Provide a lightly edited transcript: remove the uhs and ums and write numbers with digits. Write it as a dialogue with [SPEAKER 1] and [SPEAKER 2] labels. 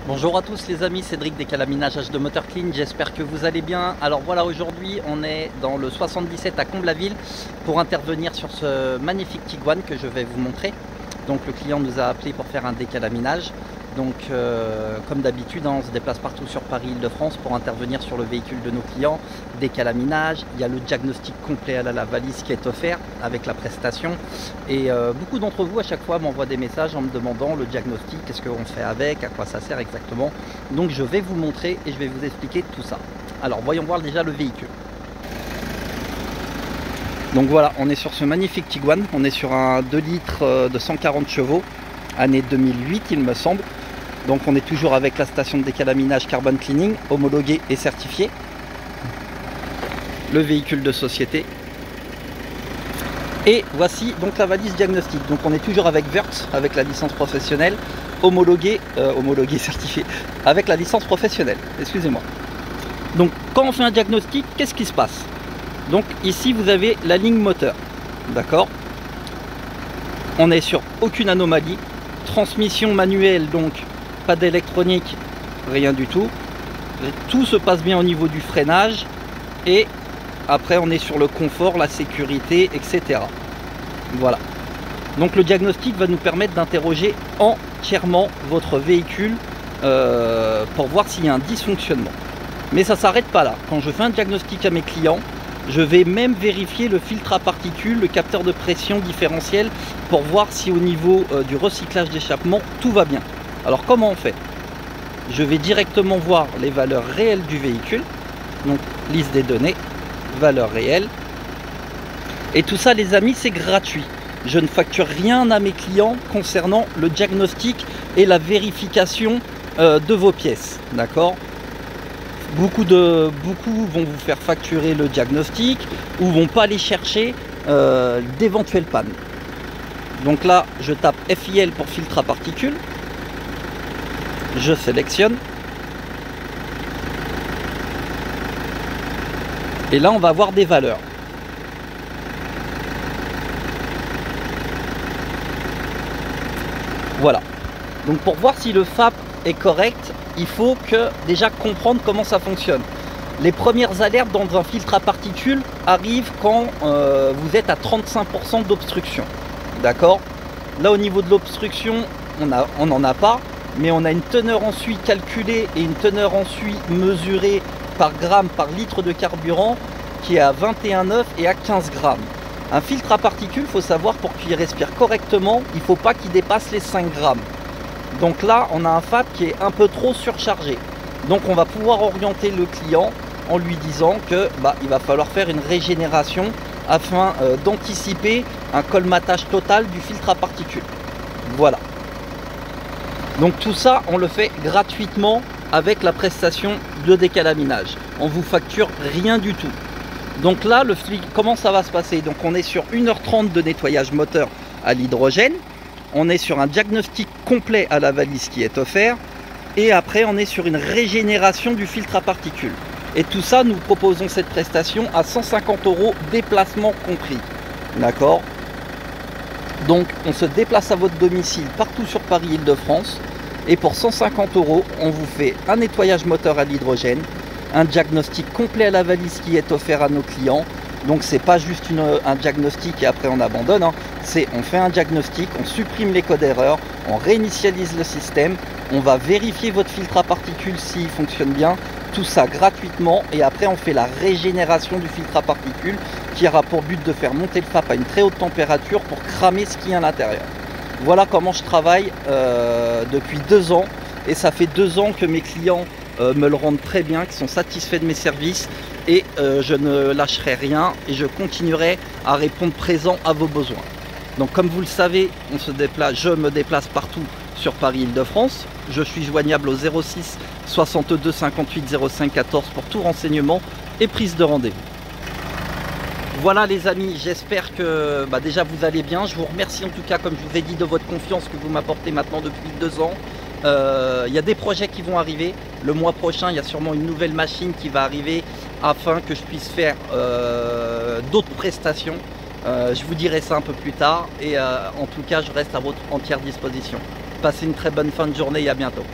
[SPEAKER 1] Bonjour à tous les amis, Cédric des Calaminages H2 Moteur Clean, j'espère que vous allez bien. Alors voilà, aujourd'hui on est dans le 77 à Comble-la-Ville pour intervenir sur ce magnifique Tiguan que je vais vous montrer. Donc le client nous a appelé pour faire un décalaminage. Donc comme d'habitude, on se déplace partout sur Paris-Île-de-France pour intervenir sur le véhicule de nos clients. Décalaminage, il y a le diagnostic complet à la valise qui est offert avec la prestation. Et beaucoup d'entre vous à chaque fois m'envoient des messages en me demandant le diagnostic, qu'est-ce qu'on fait avec, à quoi ça sert exactement. Donc je vais vous montrer et je vais vous expliquer tout ça. Alors voyons voir déjà le véhicule. Donc voilà, on est sur ce magnifique Tiguan, on est sur un 2 litres de 140 chevaux, année 2008 il me semble. Donc on est toujours avec la station de décalaminage Carbon Cleaning, homologuée et certifiée. Le véhicule de société. Et voici donc la valise diagnostic. Donc on est toujours avec Wurtz, avec la licence professionnelle, homologuée, certifiée, avec la licence professionnelle, excusez-moi. Donc quand on fait un diagnostic, qu'est-ce qui se passe? Donc ici vous avez la ligne moteur, d'accord? On est sur aucune anomalie, transmission manuelle, donc pas d'électronique, rien du tout. Tout se passe bien au niveau du freinage et après on est sur le confort, la sécurité, etc. Voilà. Donc le diagnostic va nous permettre d'interroger entièrement votre véhicule pour voir s'il y a un dysfonctionnement. Mais ça ne s'arrête pas là. Quand je fais un diagnostic à mes clients, je vais même vérifier le filtre à particules, le capteur de pression différentiel pour voir si au niveau du recyclage d'échappement, tout va bien. Alors comment on fait? Je vais directement voir les valeurs réelles du véhicule. Donc liste des données, valeurs réelles. Et tout ça les amis, c'est gratuit. Je ne facture rien à mes clients concernant le diagnostic et la vérification de vos pièces. D'accord? Beaucoup vont vous faire facturer le diagnostic ou vont pas aller chercher d'éventuelles pannes. Donc là, je tape FIL pour filtre à particules. Je sélectionne. Et là, on va avoir des valeurs. Voilà. Donc pour voir si le FAP est correct, il faut que déjà comprendre comment ça fonctionne. Les premières alertes dans un filtre à particules arrivent quand vous êtes à 35% d'obstruction. D'accord? Là au niveau de l'obstruction, on n'en a pas, mais on a une teneur en suie calculée et une teneur en suie mesurée par gramme par litre de carburant qui est à 21,9 et à 15 grammes. Un filtre à particules, il faut savoir, pour qu'il respire correctement, il ne faut pas qu'il dépasse les 5 grammes. Donc là, on a un FAP qui est un peu trop surchargé. Donc on va pouvoir orienter le client en lui disant que il va falloir faire une régénération afin d'anticiper un colmatage total du filtre à particules. Voilà. Donc tout ça, on le fait gratuitement avec la prestation de décalaminage. On vous facture rien du tout. Donc là, comment ça va se passer? Donc on est sur 1h30 de nettoyage moteur à l'hydrogène. On est sur un diagnostic complet à la valise qui est offert. Et après, on est sur une régénération du filtre à particules. Et tout ça, nous proposons cette prestation à 150 € déplacement compris. D'accord? Donc, on se déplace à votre domicile partout sur Paris-Île-de-France. Et pour 150 €, on vous fait un nettoyage moteur à l'hydrogène, un diagnostic complet à la valise qui est offert à nos clients. Donc c'est pas juste un diagnostic et après on abandonne, hein. C'est on fait un diagnostic, on supprime les codes erreurs, on réinitialise le système, on va vérifier votre filtre à particules s'il fonctionne bien, tout ça gratuitement, et après on fait la régénération du filtre à particules qui aura pour but de faire monter le FAP à une très haute température pour cramer ce qu'il y a à l'intérieur. Voilà comment je travaille depuis 2 ans, et ça fait 2 ans que mes clients me le rendent très bien, qui sont satisfaits de mes services, et je ne lâcherai rien et je continuerai à répondre présent à vos besoins. Donc comme vous le savez, je me déplace partout sur Paris-Île-de-France. Je suis joignable au 06 62 58 05 14 pour tout renseignement et prise de rendez-vous. Voilà les amis, j'espère que déjà vous allez bien. Je vous remercie en tout cas, comme je vous ai dit, de votre confiance que vous m'apportez maintenant depuis 2 ans. Il y a des projets qui vont arriver. Le mois prochain, il y a sûrement une nouvelle machine qui va arriver afin que je puisse faire d'autres prestations. Je vous dirai ça un peu plus tard et en tout cas, je reste à votre entière disposition. Passez une très bonne fin de journée et à bientôt.